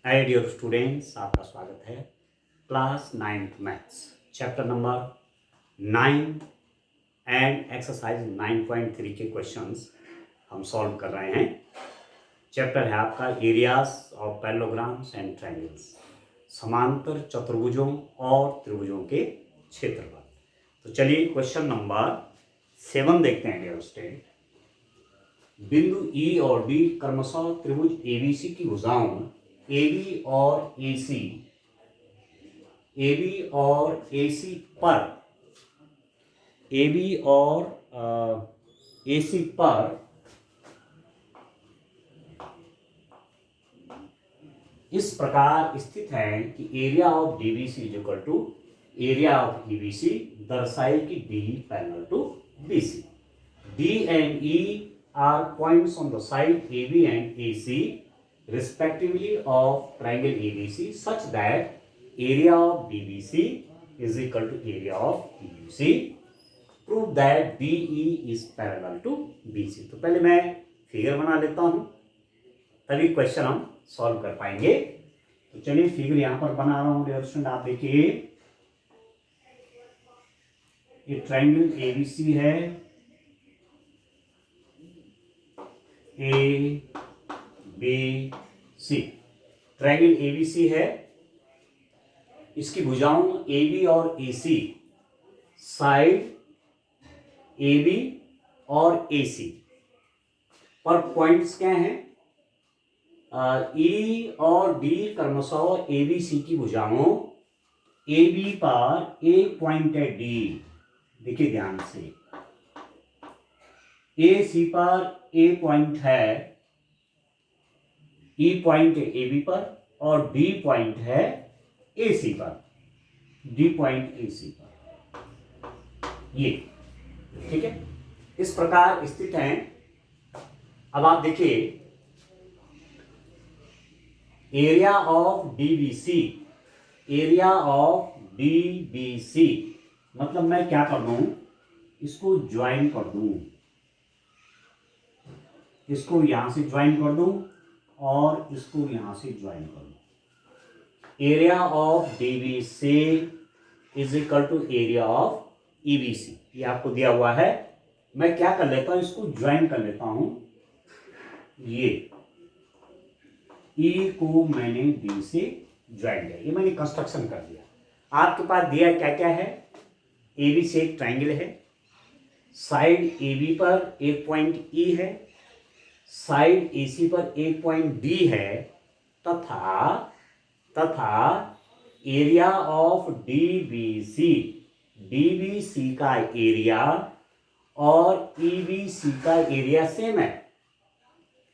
Hi dear students, आपका स्वागत है class 9th maths chapter number 9 and exercise 9.3 के क्वेश्चंस हम सॉल्व कर रहे हैं। चैप्टर है आपका areas of parallelograms and triangles, समांतर चतुर्भुजों और त्रिभुजों के क्षेत्रफल। तो चलिए क्वेश्चन नंबर 7 देखते हैं डियर स्टूडेंट। बिंदु ई और डी क्रमशः त्रिभुज एबीसी की भुजाओं AB और AC पर इस प्रकार स्थित है कि area of DBC is equal to area of EBC दर्शाए कि D parallel to BC। D and E are points on the side AB and AC respectively of triangle ABC such that area of DBC is equal to area of EBC. Prove that DE is parallel to BC। तो पहले मैं figure बना लेता हूं, तभी question हम solve कर पाएंगे। तो चलिए फिगर यहां पर बना रहा हूं डियर स्टूडेंट। आप देखिए ये ट्रायंगल ABC है, ABC ट्रायंगल ABC है। इसकी भुजाओं AB और AC, साइड AB और AC पर पॉइंट्स क्या हैं? E और D क्रमशः ABC की भुजाओं AB पर एक पॉइंट है D, देखिए ध्यान से। AC पर A पॉइंट है, E पॉइंट है AB पर और D पॉइंट है AC पर, D पॉइंट AC पर, ये ठीक है। इस प्रकार स्थित हैं। अब आप देखिए एरिया ऑफ DBC मतलब मैं क्या कर दूं, इसको ज्वाइन कर दूं, इसको यहां से ज्वाइन कर दूं और इसको यहां से ज्वाइन कर दूं। Area of DBC is equal to area of EBC, ये आपको दिया हुआ है। मैं क्या कर लेता हूं, इसको ज्वाइन कर लेता हूं। ये E को मैंने D से ज्वाइन किया, ये मैंने कंस्ट्रक्शन कर दिया। आपके पास दिया क्या क्या है? AB से एक ट्रायंगल है, साइड AB पर एक पॉइंट E है, साइड AC पर एक पॉइंट D है, तथा एरिया ऑफ DBC का एरिया और EBC का एरिया सेम है,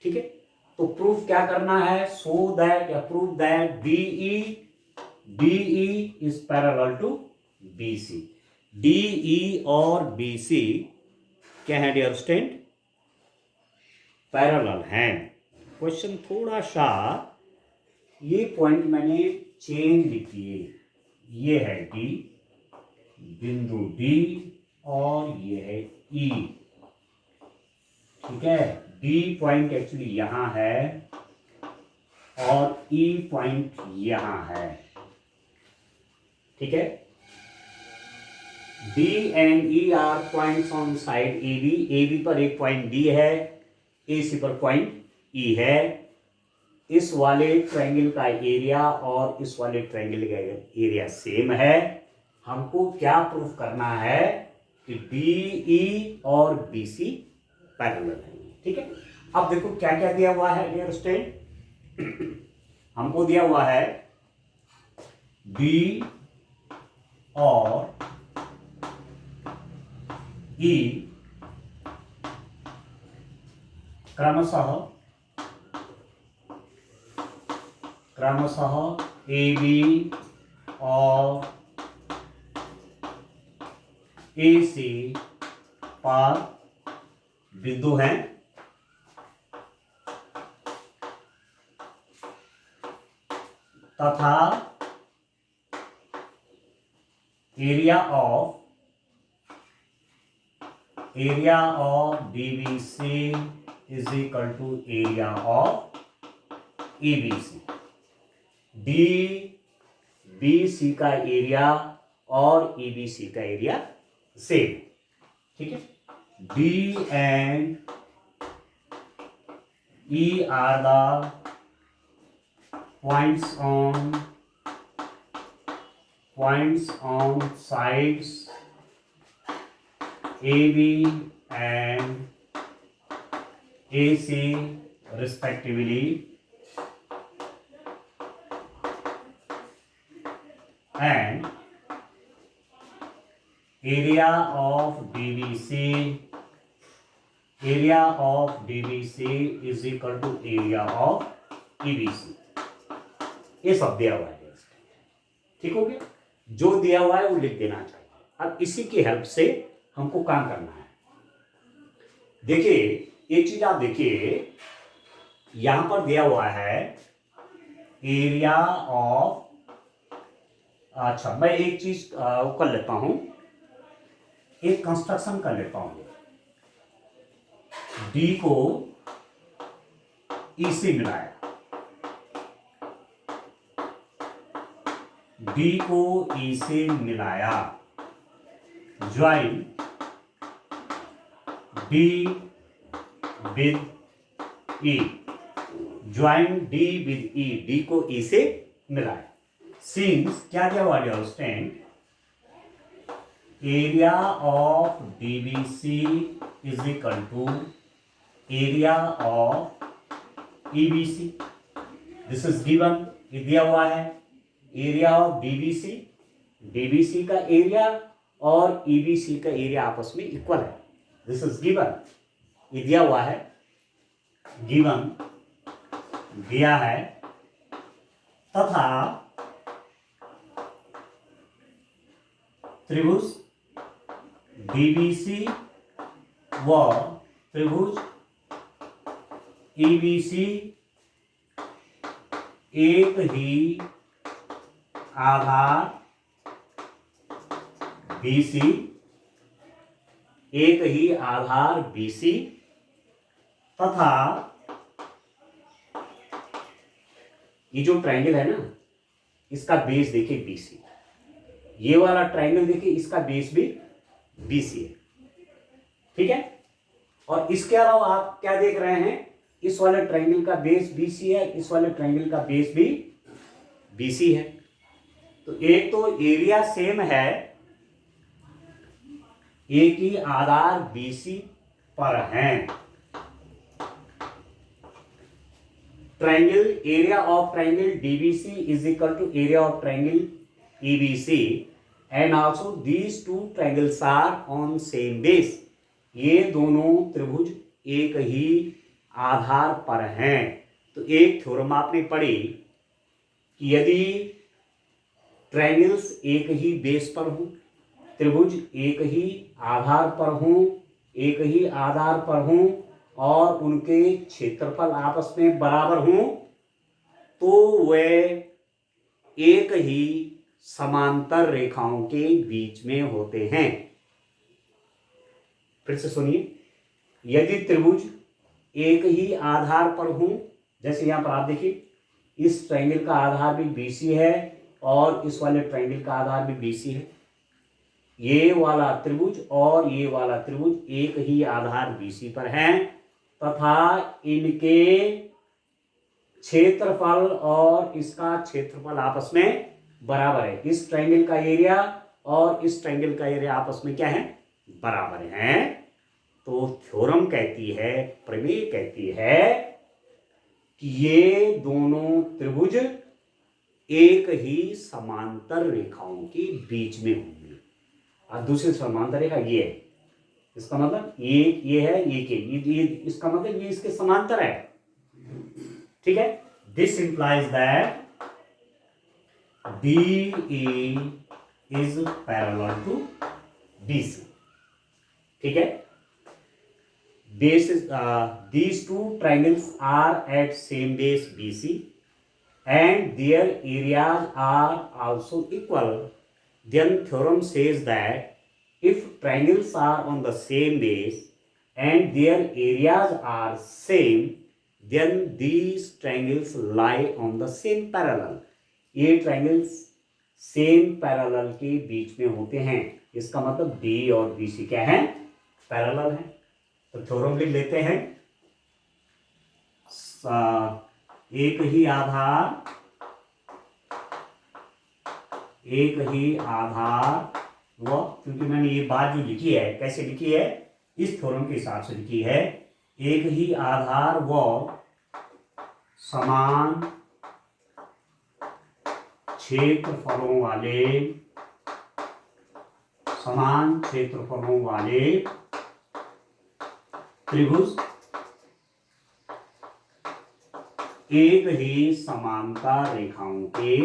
ठीक है। तो प्रूफ क्या करना है? सो दैट या prove that DE is parallel to BC। DE और BC क्या है डियर स्टूडेंट? पैरेलल हैं। क्वेश्चन थोड़ा सा, ये पॉइंट मैंने चेंज लिख दिए। ये है D, बिंदु D और ये है E, ठीक है। D पॉइंट एक्चुअली यहां है और E पॉइंट यहां है, ठीक है। D and E are points on side AB पर एक पॉइंट D है, AC पर पॉइंट E है। इस वाले ट्रायंगल का एरिया और इस वाले ट्रायंगल का एरिया सेम है। हमको क्या प्रूफ करना है कि DE और BC पैरेलल है, ठीक है। अब देखो क्या क्या दिया हुआ है डियर स्टूडेंट। हमको दिया हुआ है D और E क्रमशः AB और AC पर बिंदु हैं, तथा area of DBC is equal to area of EBC। D B C का एरिया और ई बी सी का एरिया सेम, ठीक है। D and E R the points on sides AB and AC respectively, and area of DBC is equal to area of EBC। ये सब दिया हुआ है, ठीक हो गया। जो दिया हुआ है वो लिख देना चाहिए। अब इसी की हेल्प से हमको काम करना है। देखिए एक चीज आप देखिए, यहां पर दिया हुआ है एरिया ऑफ, अच्छा मैं एक चीज कर लेता हूं, एक कंस्ट्रक्शन कर लेता हूं। डी को ई से मिलाया, डी को ई से मिलाया, join D with E, join D with E, D को ई से मिलाया। सिंस क्या क्या हुआ stand, area of DBC is equal to area of EBC, this is given, ये दिया हुआ है। एरिया ऑफ डीबीसी, डीबीसी का एरिया और ईबीसी का एरिया आपस में इक्वल है, दिस इज गिवन, ये दिया हुआ है, गिवन दिया है। तथा त्रिभुज डीबीसी व त्रिभुज ईबीसी एक ही आधार बीसी, एक ही आधार बीसी तथा ये जो ट्रायंगल है ना, इसका बेस देखिए बीसी, ये वाला ट्रायंगल देखिए इसका बेस भी बीसी है, ठीक है। और इसके अलावा आप क्या देख रहे हैं, इस वाले ट्रायंगल का बेस बीसी है, इस वाले ट्रायंगल का बेस भी बीसी है। तो एक तो एरिया सेम है, एक ही आधार बीसी पर हैं। Triangle, area of triangle DBC is equal to area of triangle EBC and also these two triangles are on same base, ये दोनों त्रिभुज एक ही आधार पर हैं। तो एक थ्योरम आपने पढ़ी कि यदि ट्रायंगल्स एक ही बेस पर हों, त्रिभुज एक ही आधार पर हों, एक ही आधार पर हों और उनके क्षेत्रफल आपस में बराबर हों, तो वे एक ही समांतर रेखाओं के बीच में होते हैं। फिर से सुनिए, यदि त्रिभुज एक ही आधार पर हों, जैसे यहां पर आप देखिए इस ट्रायंगल का आधार भी बीसी है और इस वाले ट्रायंगल का आधार भी बीसी है, ये वाला त्रिभुज और ये वाला त्रिभुज एक ही आधार बीसी पर हैं तथा इनके क्षेत्रफल और इसका क्षेत्रफल आपस में बराबर है। इस ट्रायंगल का एरिया और इस ट्रायंगल का एरिया आपस में क्या है, बराबर हैं। तो थ्योरम कहती है, प्रमेय कहती है कि ये दोनों त्रिभुज एक ही समांतर रेखाओं के बीच में होंगे। और दूसरी समांतर रेखा ये है, इसका मतलब ये है, ये इसका मतलब ये इसके समांतर है, ठीक है। This implies that DE is parallel to BC, ठीक है। Base is these two triangles are at same base BC and their areas are also equal. Then theorem says that if triangles are on the same base and their areas are same, then these triangles lie on the same parallel. ये triangles same parallel के बीच में होते हैं। इसका मतलब D और BC क्या है, पैरेलल है। तो थ्योरम लिख लेते हैं। एक ही आधार व, क्योंकि मैंने ये बात जो लिखी है कैसे लिखी है, इस थ्योरम के हिसाब से लिखी है। एक ही आधार व समान क्षेत्रफलों वाले त्रिभुज एक ही समांतर रेखाओं के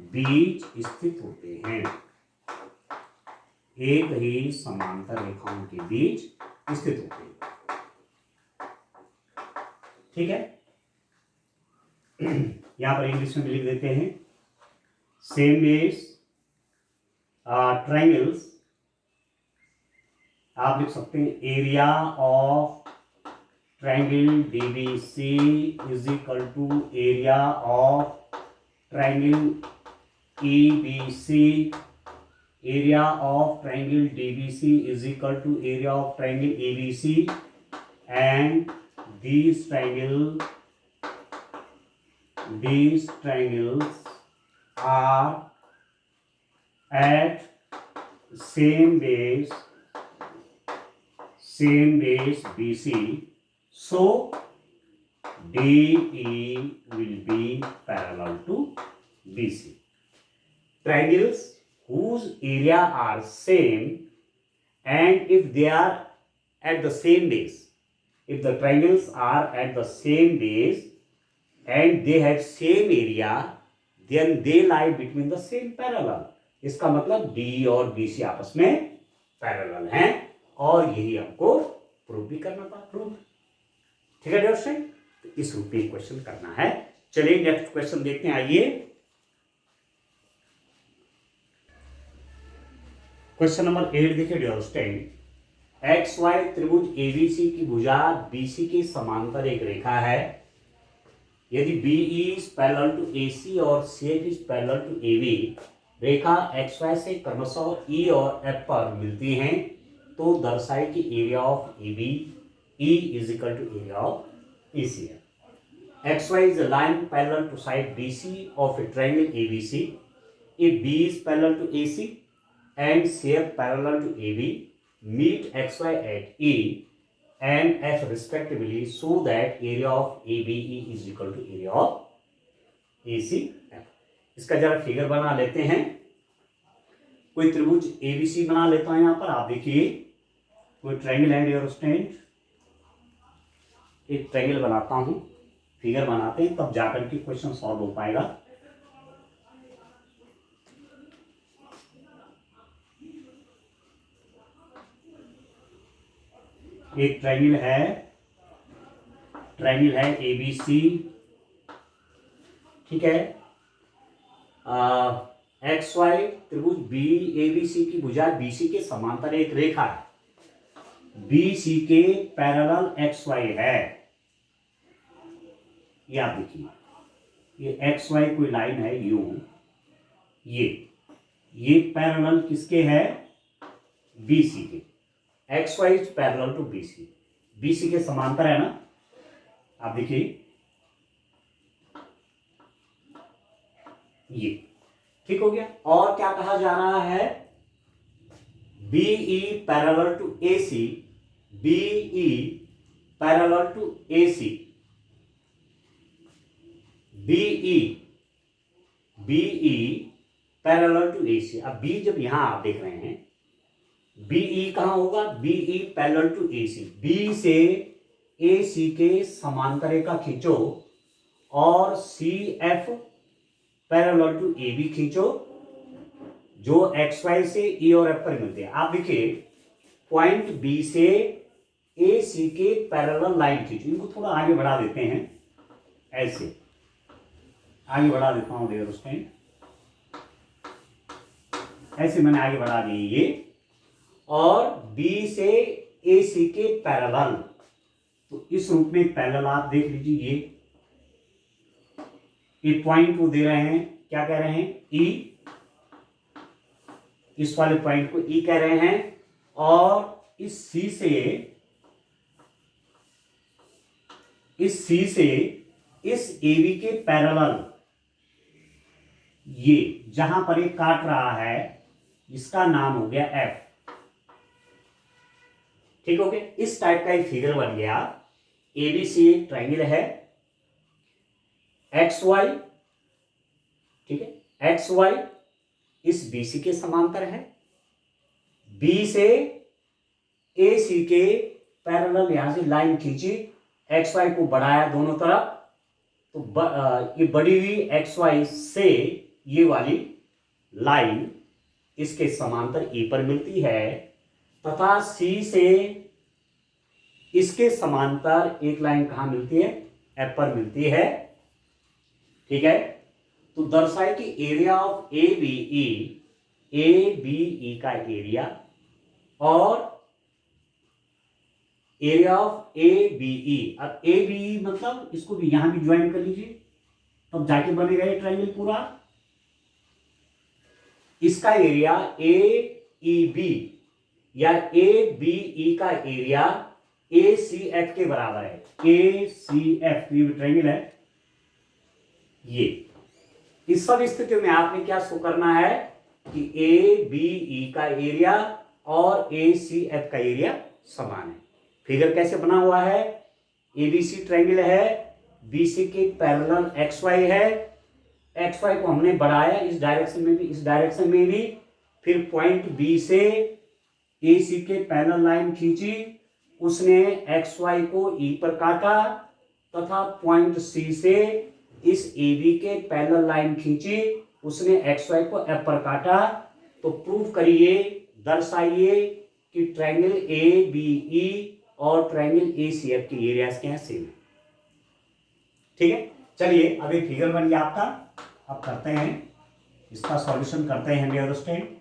बीच स्थित होते हैं। एक ही समांतर रेखाओं के बीच स्थित होते हैं। ठीक है, यहां पर इंग्लिश में लिख देते हैं। सेम बेस ट्रायंगल्स, आप लिख सकते हैं area of triangle DBC is equal to area of triangle EBC. Area of triangle DBC is equal to area of triangle ABC, and these triangles are at same base BC, so DE will be parallel to BC. Triangles whose area are same, and if they are at the same base, if the triangles are at the same base and they have same area, then they lie between the same parallel. इसका मतलब D और BC आपस में parallel हैं, और यही हमको prove भी करना था। प्रूव, ठीक है डियर, तो इस रूप में क्वेश्चन करना है। चलिए नेक्स्ट क्वेश्चन देखते हैं। आइए क्वेश्चन नंबर 8 देखिए डियर। एक्स वाई त्रिभुज एबीसी की भुजा बीसी के समांतर एक रेखा है। यदि BE is parallel to AC और CF is parallel to AB, रेखा एक्स वाई से क्रमशः ई और एफ पर मिलती हैं, तो दर्शाए कि area of AB E is equal to area of AC है। X Y is a line parallel to side BC of a triangle ABC. If B is parallel to AC and CF parallel to AB, meet xy at E and F respectively, so that area of ABE is equal to area of ACF. इसका जरा figure बना लेते हैं। कोई त्रिभुज ABC बना लेता हूं। यहां पर आप देखिए, कोई ट्रायंगल है डियर स्टूडेंट, एक ट्रायंगल बनाता हूं, फिगर बनाते हैं, तब जाकर के क्वेश्चन सॉल्व हो पाएगा। एक ट्रायंगल है ABC, ठीक है। एक्स वाई त्रिभुज बी एबीसी की भुजा बीसी के समांतर एक रेखा है। बीसी के पैरेलल एक्स वाई है। ये आप देखिए, ये एक्स वाई कोई लाइन है यूं, ये पैरेलल किसके है, बीसी के। X Y is parallel to BC, BC के समांतर है ना। आप देखिए ये ठीक हो गया। और क्या कहा जा रहा है, BE parallel to AC, BE parallel to AC, BE parallel to AC. अब बी जब यहां आप देख रहे हैं, बीई कहां होगा, BE parallel to AC. B से एसी के समांतर रेखा खींचो और C F parallel to A B खींचो, जो एक्स वाई से ई और एफ पर मिलते हैं। आप देखिए, पॉइंट बी से ए सी के पैरेलल लाइन खींचो। इनको थोड़ा आगे बढ़ा देते हैं, ऐसे आगे बढ़ा देता हूं डियर स्टूडेंट, ऐसे मैंने आगे बढ़ा दिए ये। और बी से ए सी के पैरेलल। तो इस रूप में पैरेलल आप देख लीजिए, ये पॉइंट को दे रहे हैं, क्या कह रहे हैं, ई, इस वाले पॉइंट को ई कह रहे हैं, और इस सी से इस ए बी के पैरेलल, ये जहां पर ये काट रहा है इसका नाम हो गया एफ। ठीक हो गया, इस टाइप का एक फिगर बन गया। एबीसी एक ट्राइंगल है, एक्स वाई, ठीक है, एक्स वाई इस बीसी के समांतर है, बी से ए सी के पैरेलल यहां से लाइन खींची, एक्स वाई को बढ़ाया दोनों तरफ, तो ये बढ़ी हुई एक्स वाई से ये वाली लाइन इसके समांतर ए पर मिलती है, तथा सी से इसके समांतर एक लाइन कहां मिलती है, एफ पर मिलती है। ठीक है, तो दर्शाए कि area of A B E का एरिया और area of A B E, अब ए बी ई मतलब इसको भी यहां भी ज्वाइन कर लीजिए, तब जाके बनेगा ये ट्राइंगल पूरा। इसका एरिया ए ई बी या ए बी ई का एरिया ए सी एफ के बराबर है। ए सी एफ ट्राइंगल है ये। इस सब स्थितियों में आपने क्या शो करना है कि ए बी ई का एरिया और ए सी एफ का एरिया समान है। फिगर कैसे बना हुआ है, एबीसी ट्राइंगल है, बीसी के पैरेलल एक्स वाई है, एक्स वाई को हमने बढ़ाया इस डायरेक्शन में भी, इस डायरेक्शन में भी, फिर पॉइंट बी से ए सी के पैरेलल लाइन खींची, उसने एक्स वाई को ई पर काटा, तथा पॉइंट सी से इस ए बी के पैरेलल लाइन खींची, उसने एक्स वाई को एफ पर काटा। तो प्रूव करिए, दर्शाइए कि ट्राइंगल ए बी ई और ट्राइंगल ए सी एफ की एरियाज क्या है, सेम है। ठीक है, चलिए अब एक फिगर बन गया आपका, अब करते हैं इसका सॉल्यूशन करते हैं डियर स्टूडेंट।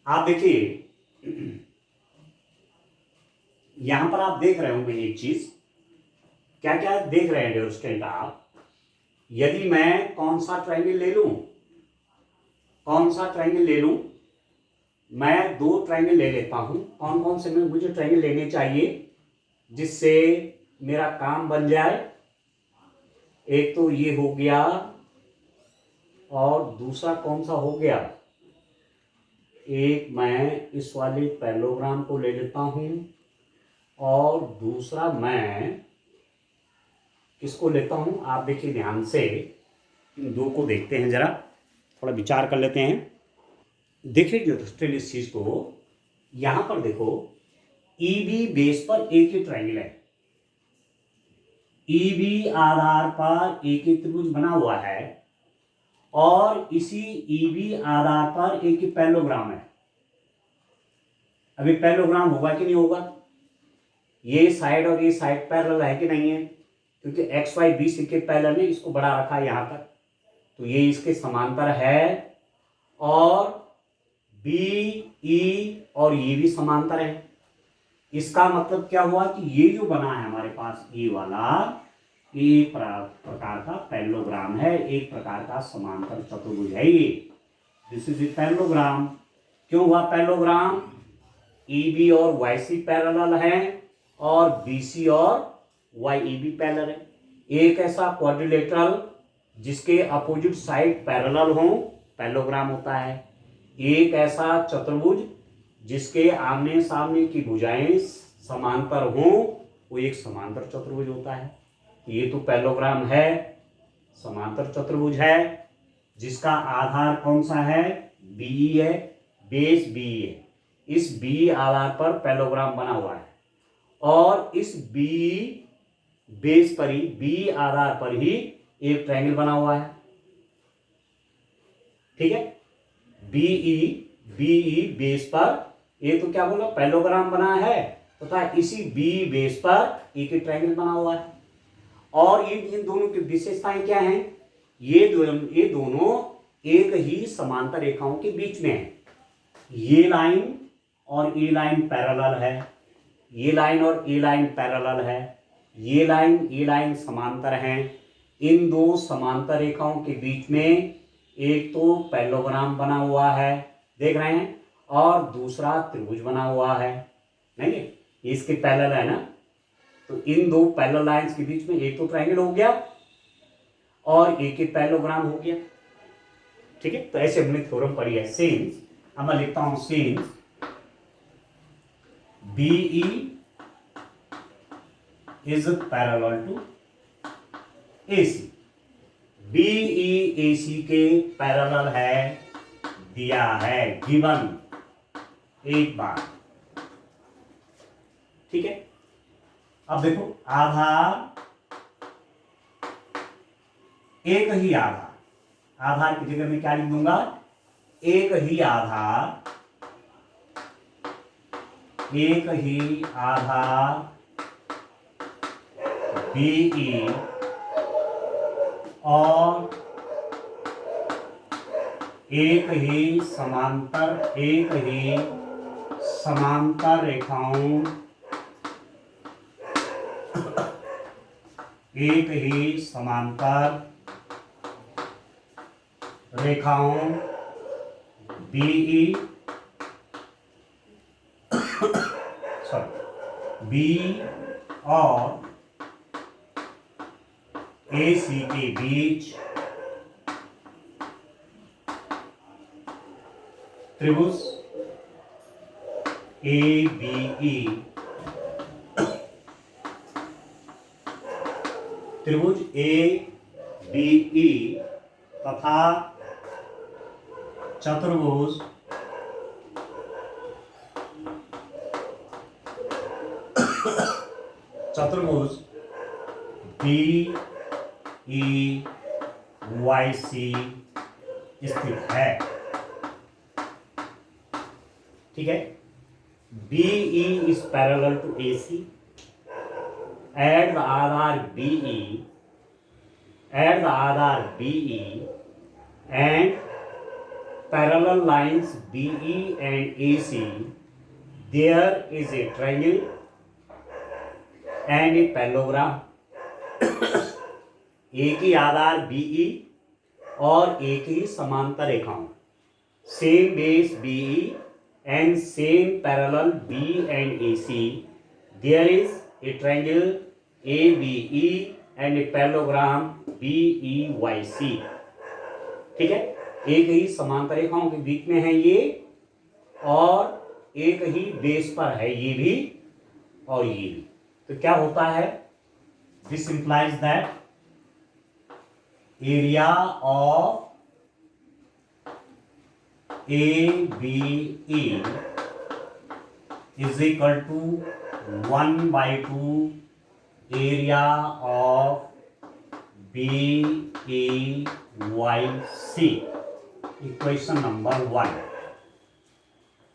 आप देखिए यहां पर आप देख रहे होंगे एक चीज, क्या क्या देख रहे हैं डियर स्टूडेंट आप, यदि मैं कौन सा ट्राइंगल ले लूं, मैं दो ट्राइंगल ले लेता हूं। कौन कौन से मुझे ट्राइंगल लेने चाहिए जिससे मेरा काम बन जाए, एक तो ये हो गया और दूसरा कौन सा हो गया, एक मैं इस वाले पैरेललोग्राम को ले लेता हूं और दूसरा मैं किसको लेता हूं, आप देखिए ध्यान से, इन दो को देखते हैं, जरा थोड़ा विचार कर लेते हैं। देखिए जो दोस्तों इस चीज को, यहां पर देखो ई बी बेस पर एक ही ट्राइंगल है, ई बी आधार पर एक ही त्रिभुज बना हुआ है और इसी ई बी आधार पर एक ही पैरेललोग्राम है। अभी पैरेललोग्राम होगा कि नहीं होगा, ये साइड और ये साइड पैरेलल है कि नहीं है, क्योंकि एक्स वाई बी सी के पैरेलल ने इसको बढ़ा रखा है यहां तक, तो ये इसके समांतर है, और बी ई और ये भी समांतर है। इसका मतलब क्या हुआ कि ये जो बना है हमारे पास ये वाला, एक प्रकार का पैरेललोग्राम है, एक प्रकार का समांतर चतुर्भुज है ये, दिस इज ए पैरेललोग्राम। क्यों हुआ पैरेललोग्राम, ई बी और वाई सी पैरेलल है और बी सी और वाई ई बी पैरेलल है। एक ऐसा क्वाड्रिलेटरल जिसके अपोजिट साइड पैरेलल हो, पैरेललोग्राम होता है। एक ऐसा चतुर्भुज जिसके आमने सामने की भुजाएं समांतर हो, वो एक समांतर चतुर्भुज होता है। ये तो पैरेललोग्राम है, समांतर चतुर्भुज है, जिसका आधार कौन सा है, बी है, बेस बी है। इस बी आधार पर पैरेललोग्राम बना हुआ है और इस बी बेस पर ही, बी आधार पर ही एक ट्रायंगल बना हुआ है। ठीक है, बीई बेस पर, ये तो क्या बोला, पैरेललोग्राम बना है, तथा इसी बी बेस पर एक ट्रायंगल बना हुआ है। और ये इन दोनों की विशेषताएं क्या हैं, ये दोनों एक ही समांतर रेखाओं के बीच में है। ये लाइन और ये लाइन पैरेलल है, ये लाइन और ये लाइन पैरेलल है, ये लाइन समांतर हैं। इन दो समांतर रेखाओं के बीच में एक तो पैरेललोग्राम बना हुआ है, देख रहे हैं, और दूसरा त्रिभुज बना हुआ है, नहीं है, ये इसके पैरेलल है ना। तो इन दो पैरेलल लाइंस के बीच में एक तो ट्रायंगल हो गया और एक ही पैरेललोग्राम हो गया, ठीक है। तो ऐसे हमने थ्योरम पढ़ी है। सिंस, अब मैं लिखता हूं, since BE is parallel to AC, BE AC के पैरेलल है, दिया है, गिवन एक बार, ठीक है। अब देखो, आधार एक ही आधार, आधार की जगह में क्या लिख दूंगा, एक ही आधार, एक ही आधार BE और एक ही समांतर रेखाओं, एक ही समांतर रेखाओं BE B और AC के बीच त्रिभुज ABE, त्रिभुज ABE तथा चतुर्भुज BEYC स्थित है, ठीक है। BE is parallel to AC. Add the Aadhar BE and parallel lines BE and AC. There is a triangle and a parallelogram. एक ही आधार BE और एक ही समांतर रेखाओं, same base BE and same parallel B and AC. There is a triangle ABE and a parallelogram BEYC, ठीक है। एक ही समांतर रेखाओं के बीच में है ये, और एक ही बेस पर है ये भी और ये भी। तो क्या होता है, this implies that area of ABE is equal to 1/2 area of BEYC. Equation number 1।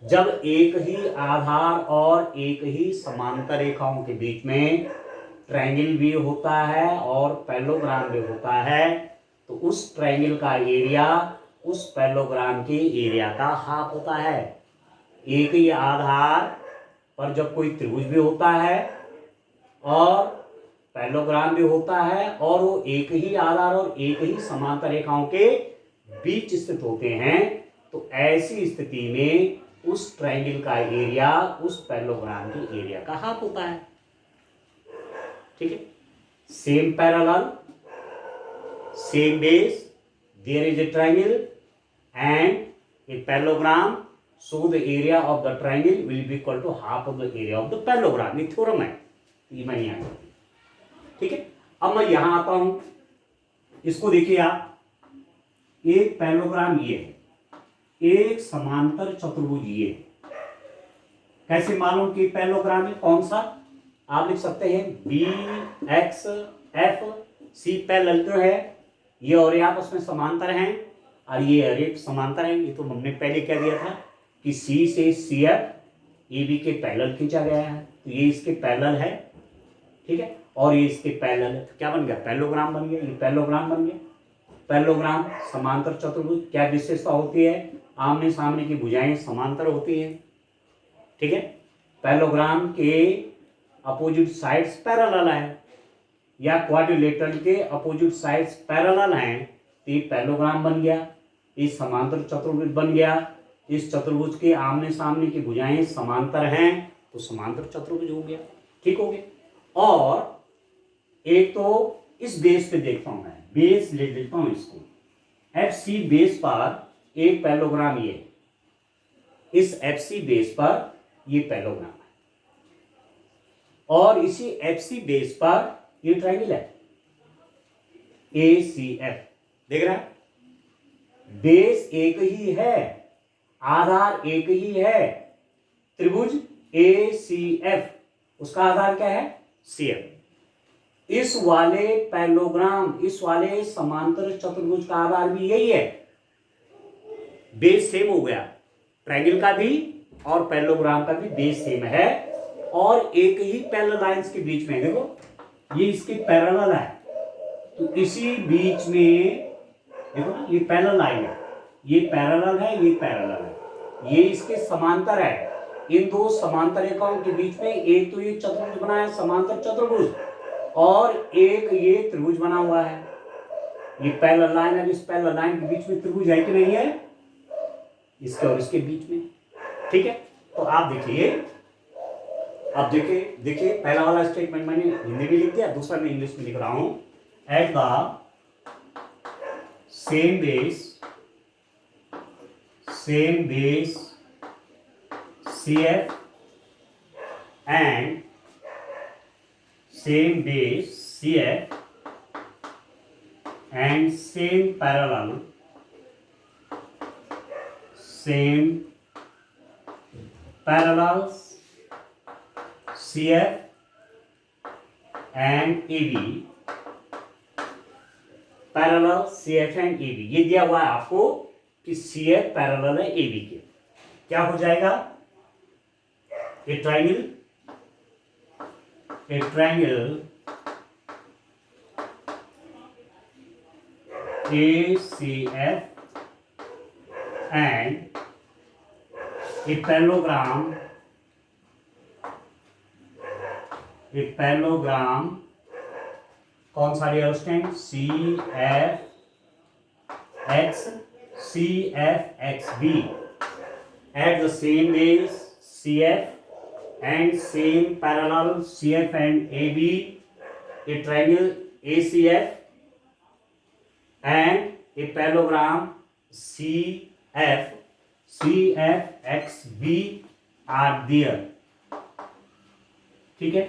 जब एक ही आधार और एक ही समांतर रेखाओं के बीच में ट्रायंगल भी होता है और पैरेललोग्राम भी होता है, तो उस ट्रायंगल का एरिया उस पैरेललोग्राम के एरिया का हाफ होता है। एक ही आधार पर जब कोई त्रिभुज भी होता है और पैरेललोग्राम भी होता है और वो एक ही आधार और एक ही समांतर रेखाओं के बीच स्थित होते हैं, तो ऐसी स्थिति में उस ट्रायंगल का एरिया उस पैरेललोग्राम के एरिया का हाफ होता है, ठीक है। Same parallel, same base, there is a triangle and a parallelogram, so the area of the triangle will be equal to half of the area of the parallelogram. ये theorem है, ये मैं यहाँ करती, ठीक है। अब मैं यहाँ आता हूँ, इसको देखिए आप, एक पैरेललोग्राम ये है, एक समांतर चतुर्भुज ये है। कैसे मालूम कि पैरेललोग्राम है कौन सा, आप लिख सकते हैं BXFC पैरेलल तो है, ये और ये आपस में समांतर हैं और ये और एक समांतर है। ये तो हमने पहले क्या दिया था कि C से CF AB के पैरेलल खींचा गया है, तो ये इसके पैरेलल है, ठीक है, और ये इसके पैरेलल है, तो क्या बन गया, पैरेललोग्राम बन गया, ये पैरेललोग्राम बन गया, पैरेललोग्राम समांतर चतुर्भुज क्या विशेषता होती है? आमने सामने की भुजाएं समांतर होती हैं, ठीक है। पैरेललोग्राम के अपोजिट साइड्स पैरेलल हैं, या क्वाड्रिलेटरल के अपोजिट साइड्स पैरेलल हैं, तो ये पैरेललोग्राम बन गया। इस समांतर चतुर्भुज बन गया। इस चतुर्भुज के आमने सामने की भुजाएं समांतर हैं तो समांतर चतुर्भुज हो गया, ठीक हो गया। और एक तो इस बेस पे देखता हूं, मैं बेस ले लेता हूं इसको, FC बेस पर एक पैरेललोग्राम, ये इस FC बेस पर ये पैरेललोग्राम है, और इसी FC बेस पर ये ट्रायंगल है ACF, देख रहा है? बेस एक ही है, आधार एक ही है, त्रिभुज ACF, उसका आधार क्या है? CF। इस वाले पैरेललोग्राम, इस वाले समांतर चतुर्भुज का आधार भी यही है, बेस सेम हो गया, ट्रायंगल का भी और पैरेललोग्राम का भी बेस सेम है, और एक ही पैरेलल लाइंस के बीच में, देखो ये इसके पैरेलल है, तो इसी बीच में देखो ना, ये पैरेलल लाइन है, ये पैरेलल है, ये पैरेलल है, ये इसके समांतर है। इन दो समांतर रेखाओं के बीच में एक तो ये चतुर्भुज बना है, समांतर चतुर्भुज, और एक ये त्रिभुज बना हुआ है। ये पैरेलल लाइन है, इस पैरेलल लाइन के बीच में त्रिभुज है कि नहीं है? इसके और इसके बीच में, ठीक है। तो आप देखिए, अब देखिए पहला वाला स्टेटमेंट मैंने हिंदी में लिख दिया, दूसरा मैं इंग्लिश में लिख रहा हूं। Eight the same base CF and same base CF and same parallels CF and AB, parallel CF and AB, ये दिया हुआ है आपको कि CF पैरेलल है AB के, क्या हो जाएगा? A triangle ACF and a parallelogram कौन सा real stand? CFXB at the same base CF and same parallel CF and AB, a triangle ACF and a parallelogram CFXB are there, ठीक है,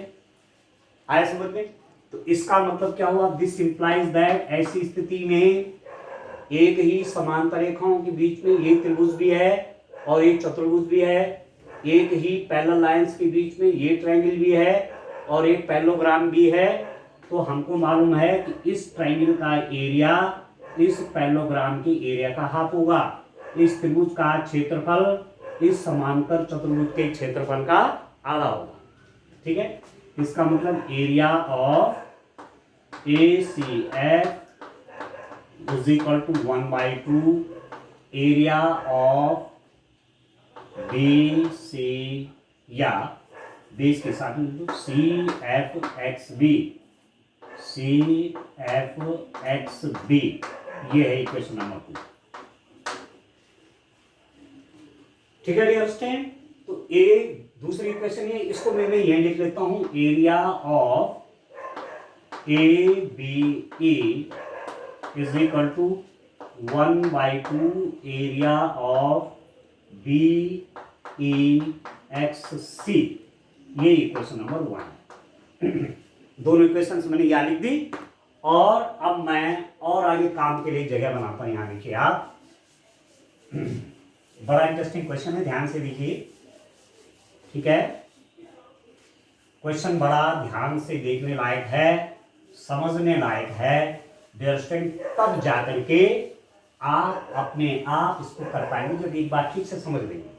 आया समझ में? तो इसका मतलब क्या हुआ? दिस इंप्लाइज दैट ऐसी स्थिति में एक ही समांतर रेखाओं के बीच में ये त्रिभुज भी है और एक चतुर्भुज भी है, एक ही पैरेलल लाइंस के बीच में ये ट्रायंगल भी है और एक पैरेललोग्राम भी है। तो हमको मालूम है कि इस ट्रायंगल का एरिया इस पैरेललोग्राम के एरिया का हाफ होगा, इस त्रिभुज का क्षेत्रफल इस समांतर चतुर्भुज के क्षेत्रफल का आधा होगा, ठीक है। इसका मतलब area of ACF is equal to 1/2 area of BC, या बेस के साथ CFXB, ये है इक्वेशन नंबर 2, ठीक है डियर स्टूडेंट। तो एक दूसरी इक्वेशन है, इसको मैं यही लिख लेता हूं, area of ABE is equal to 1/2 area of BEXC, ये इक्वेशन नंबर 1 है। दोनों इक्वेशंस मैंने यहाँ लिख दी, और अब मैं और आगे काम के लिए जगह बनाता हूं। यहाँ देखिए आप, बड़ा इंटरेस्टिंग क्वेश्चन है, ध्यान से देखिए, ठीक है। क्वेश्चन बड़ा ध्यान से देखने लायक है, समझने लायक है डियर स्टूडेंट, तब जाकर के आप अपने आप इसको कर पाएंगे जब एक बार ठीक से समझ लेंगे।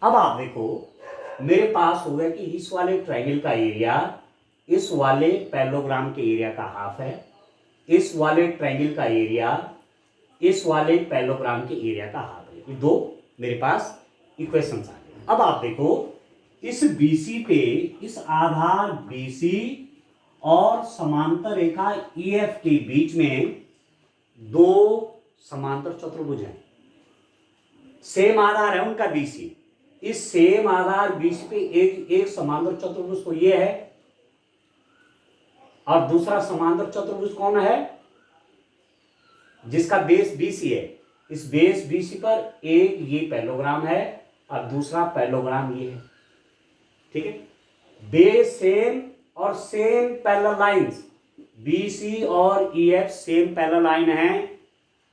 अब आप देखो, मेरे पास हो गया कि इस वाले ट्रायंगल का एरिया इस वाले पैरेललोग्राम के एरिया का हाफ है, इस वाले ट्रायंगल का एरिया इस वाले पैरेललोग्राम के एरिया का हाफ है। ये दो मेरे पास इक्वेशंस आ गए। अब आप देखो इस BC पे इस आधार BC और समांतर रेखा EF के बीच में दो समांतर चतुर्भुज हैं, सेम आधार है उनका BC। इस सेम आधार BC पे एक समांतर चतुर्भुज तो ये है और दूसरा समांतर चतुर्भुज कौन है, जिसका बेस BC है। इस बेस BC पर एक ये पैरेललोग्राम है और दूसरा पैरेललोग्राम ये है, ठीक है। बेस सेम और सेम पैरेलल लाइंस, BC और EF सेम पैरेलल लाइन है।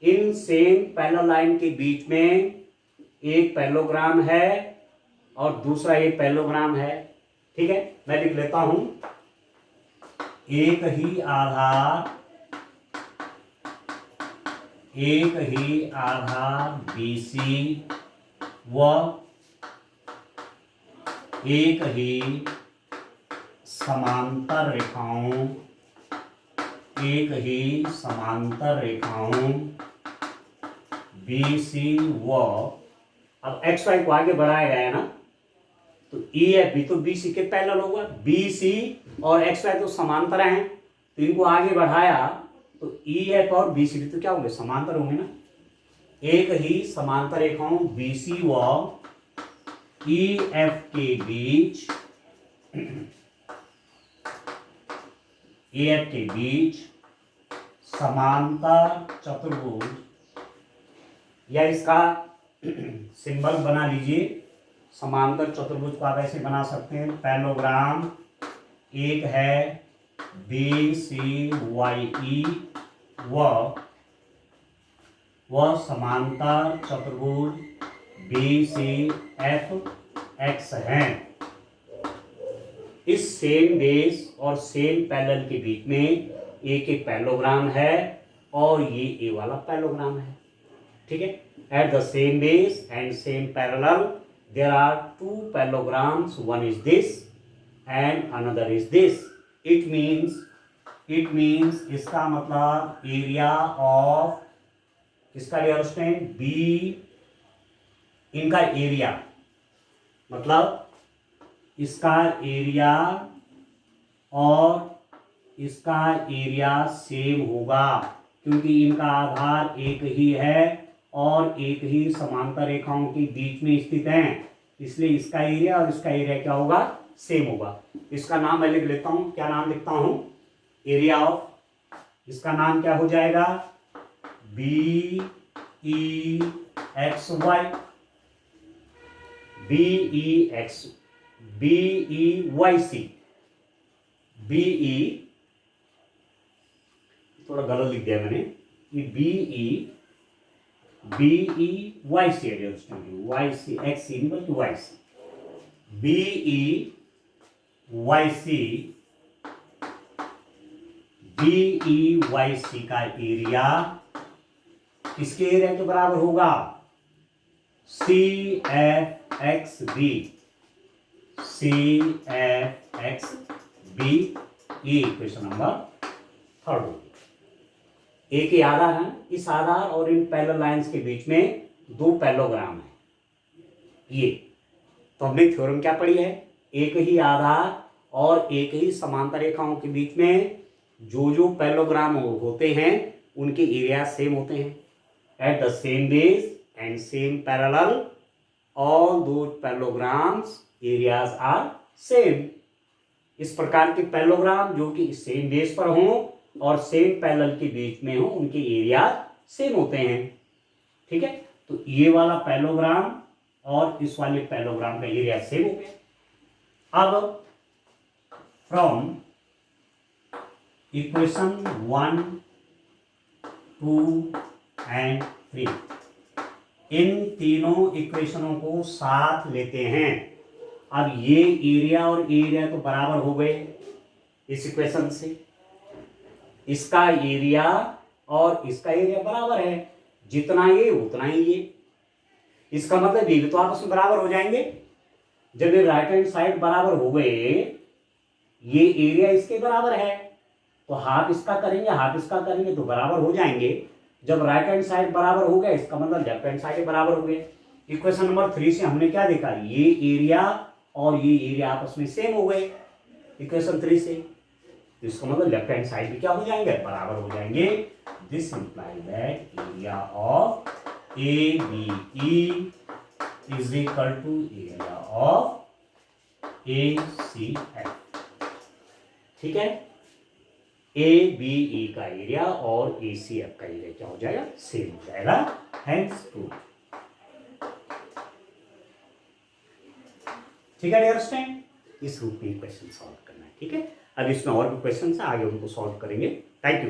इन सेम पैरेलल लाइन के बीच में एक पैरेललोग्राम है और दूसरा एक पैरेललोग्राम है, ठीक है। मैं लिख लेता हूं, एक ही आधार BC व एक ही समांतर रेखाओं BC व, अब XY को आगे बढ़ाया गया है ना, तो EF भी तो BC के पैरेलल होगा। BC और XY तो समांतर हैं, तो इनको आगे बढ़ाया तो EF और BC भी तो क्या होंगे, समांतर होंगे ना। एक ही समांतर रेखाओं BC व EF के बीच समांतर चतुर्भुज, या इसका सिंबल बना लीजिए, समांतर चतुर्भुज को आप ऐसे बना सकते हैं। पैरेललोग्राम एक है BCYE व समांतर चतुर्भुज BCFX हैं। इस सेम बेस और सेम पैरेलल के बीच में एक पैरेललोग्राम है और ये ए वाला पैरेललोग्राम है, ठीक है। At the same base and same parallel there are two parallelograms, one is this and another is this. It means इसका मतलब एरिया ऑफ, इसका अंडरस्टैंड बी, इनका एरिया मतलब इसका एरिया और इसका एरिया सेम होगा, क्योंकि इनका आधार एक ही है और एक ही समांतर रेखाओं के बीच में स्थित हैं, इसलिए इसका एरिया और इसका एरिया क्या होगा, सेम होगा। इसका नाम मैं लिख लेता हूं, क्या नाम लिखता हूं, एरिया ऑफ, इसका नाम क्या हो जाएगा, BEXY, BEYC, थोड़ा गलत लिख दिया मैंने, ये BEYC है, YC XC नहीं बल्कि YC, BEYC का एरिया किसके एरिया के बराबर होगा, CFXB, ये क्वेश्चन नंबर 3 होगी। एक ही आधार है, इस आधार और इन पैरेलल लाइंस के बीच में दो पैरेललोग्राम है ये, तो हमने थ्योरम क्या पढ़ी है, एक ही आधार और एक ही समांतर रेखाओं के बीच में जो पैरेललोग्राम होते हैं उनके एरिया सेम होते हैं। At the same base and same parallel all those parallelograms areas are same. इस प्रकार के पैरेललोग्राम जो कि सेम बेस पर हों और सेम पैरेलल के बीच में हो, उनके एरिया सेम होते हैं, ठीक है। तो ये वाला पैरेललोग्राम और इस वाले पैरेललोग्राम का एरिया सेम हो गया। अब फ्रॉम इक्वेशन 1, 2 एंड 3, इन तीनों इक्वेशनों को साथ लेते हैं। अब ये एरिया और एरिया तो बराबर हो गए इस इक्वेशन से, इसका एरिया और इसका एरिया बराबर है, जितना ये उतना ही ये, इसका मतलब ये भी तो आपस में बराबर हो जाएंगे। जब ये राइट हैंड साइड बराबर हो गए, ये एरिया इसके बराबर है, तो हाफ इसका करेंगे हाफ इसका करेंगे तो बराबर हो जाएंगे। जब राइट हैंड साइड बराबर हो गया इसका मतलब लेफ्ट हैंड साइड बराबर हो गए। इक्वेशन नंबर 3 से हमने क्या देखा, ये एरिया और ये एरिया आपस में सेम हो गए इक्वेशन 3 से, तो इसका मतलब लेफ्ट हैंड साइड भी क्या हो जाएंगे, बराबर हो जाएंगे। This imply that area of A B E is equal to area of A C F. ठीक है, ए बी ई का एरिया और ए सी एफ का एरिया क्या हो जाएगा, सेम हो जाएगा। Hence prove. ठीक है डियर स्टूडेंट, इस रूप में क्वेश्चन सॉल्व करना है। ठीक है, अब इसमें और भी क्वेश्चन है, आगे उनको सॉल्व करेंगे। Thank you.